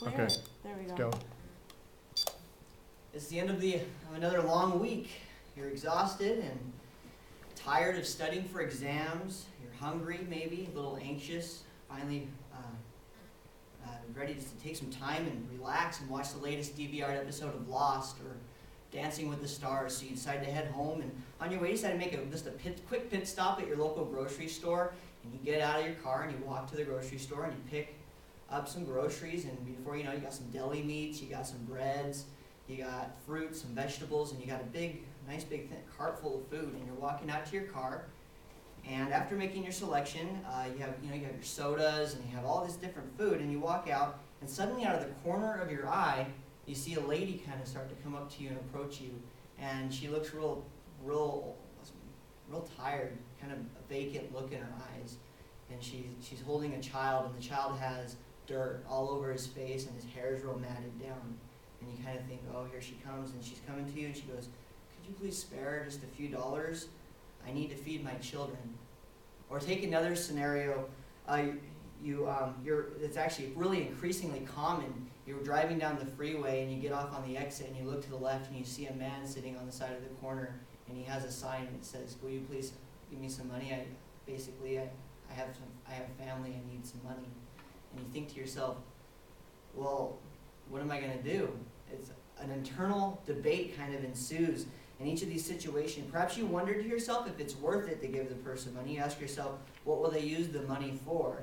clear. Okay. There we Let's go. go. It's the end of another long week. You're exhausted and tired of studying for exams. You're hungry, maybe, a little anxious. Finally, ready to take some time and relax and watch the latest DVR episode of Lost or Dancing with the Stars. So you decide to head home, and on your way, you decide to make just a quick pit stop at your local grocery store. And you get out of your car and you walk to the grocery store and you pick up some groceries. And before you know, you got some deli meats, you got some breads, you got fruits, some vegetables, and you got a nice big cart full of food. And you're walking out to your car. And after making your selection, you have your sodas and you have all this different food, and you walk out, and suddenly out of the corner of your eye, you see a lady kind of start to come up to you and approach you, and she looks real tired, kind of a vacant look in her eyes, and she's holding a child, and the child has dirt all over his face, and his hair is real matted down, and you kind of think, oh, here she comes, and she's coming to you, and she goes, could you please spare just a few dollars? I need to feed my children. Or take another scenario, it's actually really increasingly common. You're driving down the freeway and you get off on the exit and you look to the left and you see a man sitting on the side of the corner, and he has a sign that says, will you please give me some money? I have family, I need some money. And you think to yourself, well, what am I going to do? It's an internal debate kind of ensues in each of these situations. Perhaps you wonder to yourself if it's worth it to give the person money. You ask yourself, what will they use the money for?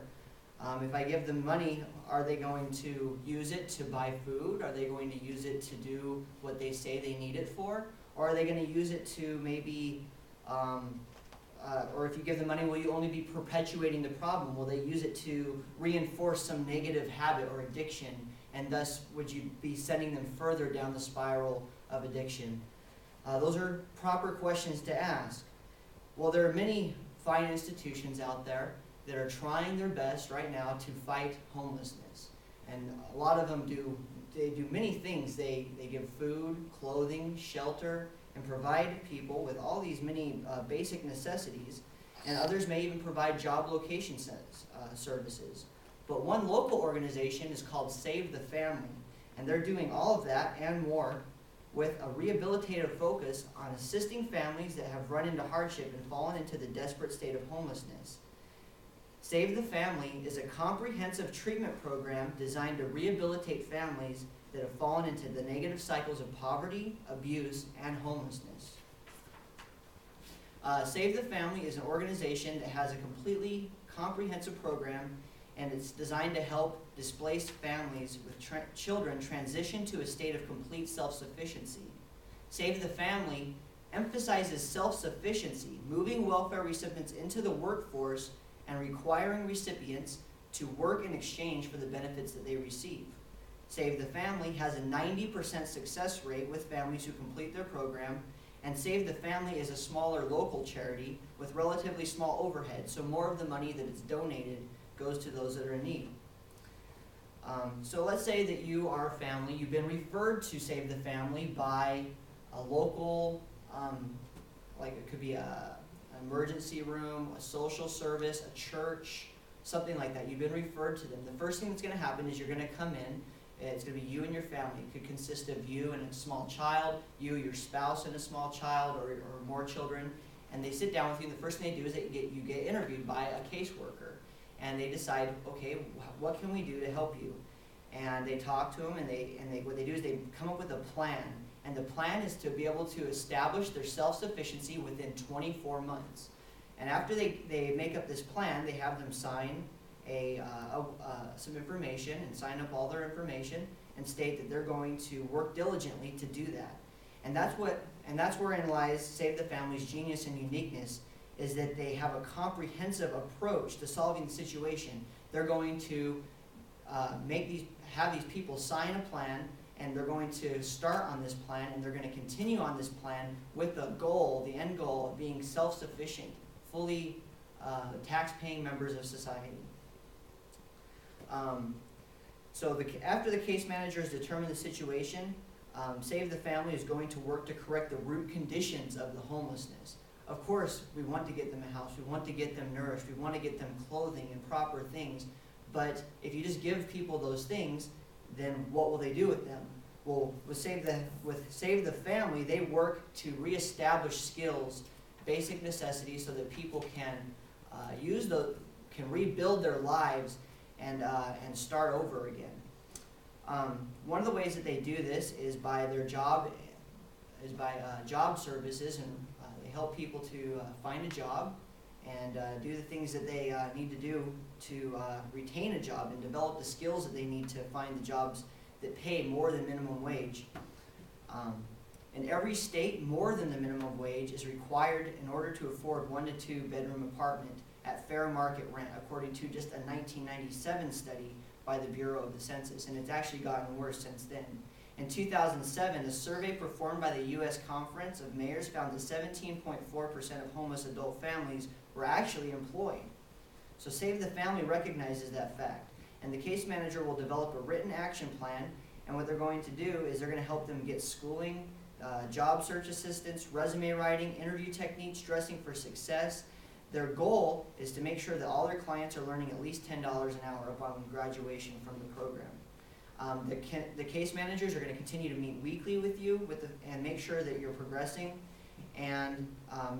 If I give them money, are they going to use it to buy food? Are they going to use it to do what they say they need it for? Or are they going to use it to maybe, or if you give them money, will you only be perpetuating the problem? Will they use it to reinforce some negative habit or addiction? And thus, would you be sending them further down the spiral of addiction? Those are proper questions to ask. Well, there are many fine institutions out there that are trying their best right now to fight homelessness. And a lot of them do many things. They give food, clothing, shelter, and provide people with all these many basic necessities. And others may even provide job location services. But one local organization is called Save the Family. And they're doing all of that and more with a rehabilitative focus on assisting families that have run into hardship and fallen into the desperate state of homelessness. Save the Family is a comprehensive treatment program designed to rehabilitate families that have fallen into the negative cycles of poverty, abuse, and homelessness. Save the Family is an organization that has a completely comprehensive program, and it's designed to help displaced families with children transition to a state of complete self-sufficiency. Save the Family emphasizes self-sufficiency, moving welfare recipients into the workforce and requiring recipients to work in exchange for the benefits that they receive. Save the Family has a 90% success rate with families who complete their program, and Save the Family is a smaller local charity with relatively small overhead, so more of the money that is donated goes to those that are in need. So let's say that you are a family, you've been referred to Save the Family by a local, like it could be an emergency room, a social service, a church, something like that. You've been referred to them. The first thing that's going to happen is you're going to come in. It's going to be you and your family. It could consist of you and a small child, you, your spouse, and a small child, or more children. And they sit down with you, and the first thing they do is you get interviewed by a caseworker. And they decide, okay, what can we do to help you? And they talk to them, and what they do is they come up with a plan. And the plan is to be able to establish their self-sufficiency within 24 months. And after they make up this plan, they have them sign some information and sign up all their information and state that they're going to work diligently to do that. And that's wherein lies Save the Family's genius and uniqueness, is that they have a comprehensive approach to solving the situation. They're going to have these people sign a plan, and they're going to start on this plan, and they're going to continue on this plan with the end goal of being self-sufficient, fully tax-paying members of society. After the case managers determine the situation, Save the Family is going to work to correct the root conditions of the homelessness. Of course, we want to get them a house, we want to get them nourished, we want to get them clothing and proper things, but if you just give people those things, then what will they do with them? Well, with Save the Family, they work to reestablish skills, basic necessities, so that people can can rebuild their lives and start over again. One of the ways that they do this is by job services, and they help people to find a job and do the things that they need to do to retain a job and develop the skills that they need to find the jobs that pay more than minimum wage. In every state, more than the minimum wage is required in order to afford 1 to 2 bedroom apartment at fair market rent, according to just a 1997 study by the Bureau of the Census, and it's actually gotten worse since then. In 2007, a survey performed by the U.S. Conference of Mayors found that 17.4% of homeless adult families were actually employed. So Save the Family recognizes that fact, and the case manager will develop a written action plan, and what they're going to do is they're going to help them get schooling, job search assistance, resume writing, interview techniques, dressing for success. Their goal is to make sure that all their clients are learning at least $10 an hour upon graduation from the program. The case managers are going to continue to meet weekly with you and make sure that you're progressing, and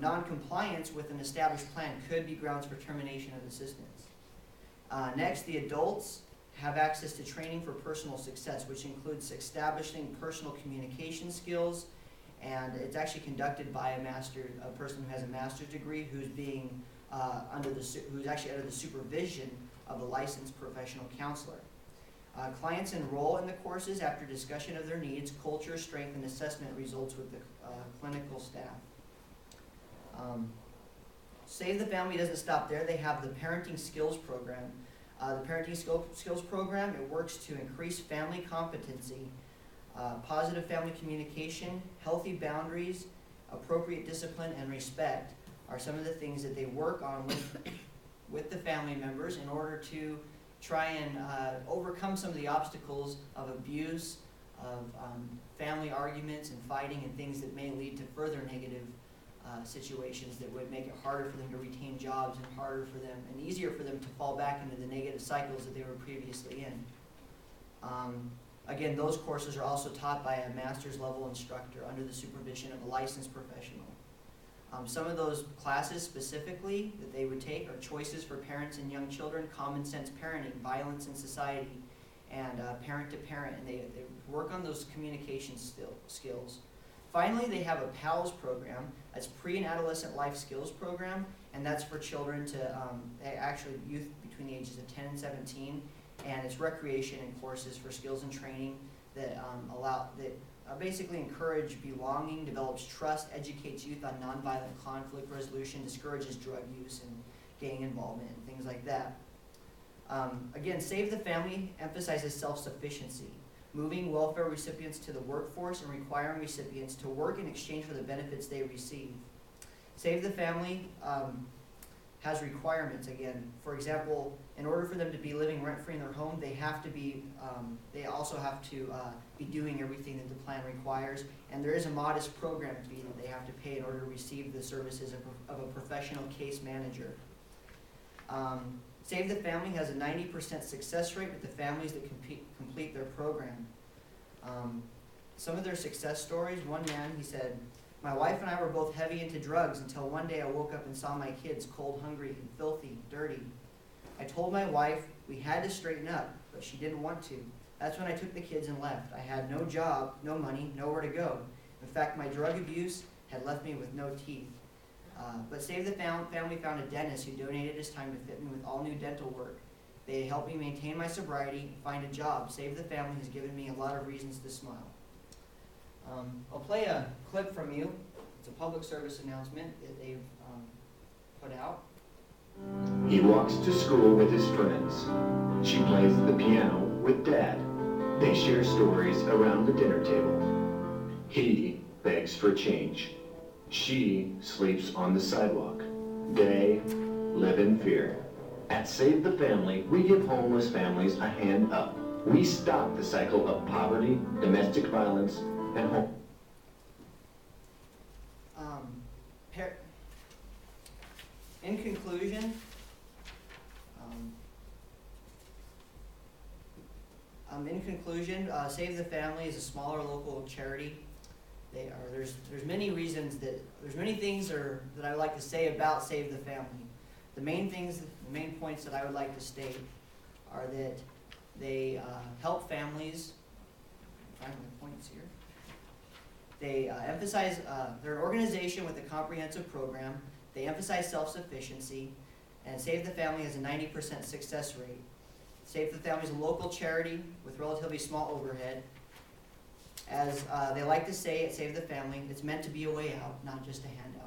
non-compliance with an established plan could be grounds for termination of assistance. Next, the adults have access to training for personal success, which includes establishing personal communication skills, and it's actually conducted by a person who has a master's degree who's actually under the supervision of a licensed professional counselor. Clients enroll in the courses after discussion of their needs, culture, strength, and assessment results with the clinical staff. Save the Family doesn't stop there. They have the Parenting Skills Program. The Parenting Skills Program, it works to increase family competency, positive family communication, healthy boundaries, appropriate discipline, and respect are some of the things that they work on with the family members in order to try and overcome some of the obstacles of abuse, of family arguments and fighting, and things that may lead to further negative situations that would make it harder for them to retain jobs and harder for them and easier for them to fall back into the negative cycles that they were previously in. Again, those courses are also taught by a master's level instructor under the supervision of a licensed professional. Some of those classes specifically that they would take are Choices for Parents and Young Children, Common Sense Parenting, Violence in Society, and Parent to Parent, and they work on those communication skills. Finally, they have a PALS program. That's Pre and Adolescent Life Skills Program, and that's for children actually youth between the ages of 10 and 17, and it's recreation and courses for skills and training that basically encourage belonging, develops trust, educates youth on nonviolent conflict resolution, discourages drug use and gang involvement, and things like that. Again, Save the Family emphasizes self-sufficiency, moving welfare recipients to the workforce and requiring recipients to work in exchange for the benefits they receive. Save the Family has requirements again. For example, in order for them to be living rent-free in their home, they also have to be doing everything that the plan requires, and there is a modest program fee that they have to pay in order to receive the services of a professional case manager. Save the Family has a 90% success rate with the families that complete their program. Some of their success stories, one man, he said, "My wife and I were both heavy into drugs until one day I woke up and saw my kids cold, hungry, and filthy, dirty. I told my wife we had to straighten up, but she didn't want to. That's when I took the kids and left. I had no job, no money, nowhere to go. In fact, my drug abuse had left me with no teeth. But Save the Family found a dentist who donated his time to fit me with all new dental work. They helped me maintain my sobriety and find a job. Save the Family has given me a lot of reasons to smile." I'll play a clip from you. It's a public service announcement that they've put out. He walks to school with his friends. She plays the piano with Dad. They share stories around the dinner table. He begs for change. She sleeps on the sidewalk. They live in fear. At Save the Family, we give homeless families a hand up. We stop the cycle of poverty, domestic violence, and home. In conclusion, conclusion, Save the Family is a smaller local charity. There's many reasons there's many things that I would like to say about Save the Family. The main points that I would like to state are that they help families. Find my points here. They emphasize, they're an organization with a comprehensive program. They emphasize self-sufficiency, and Save the Family has a 90% success rate. Save the Family is a local charity with relatively small overhead. As they like to say at Save the Family, it's meant to be a way out, not just a handout.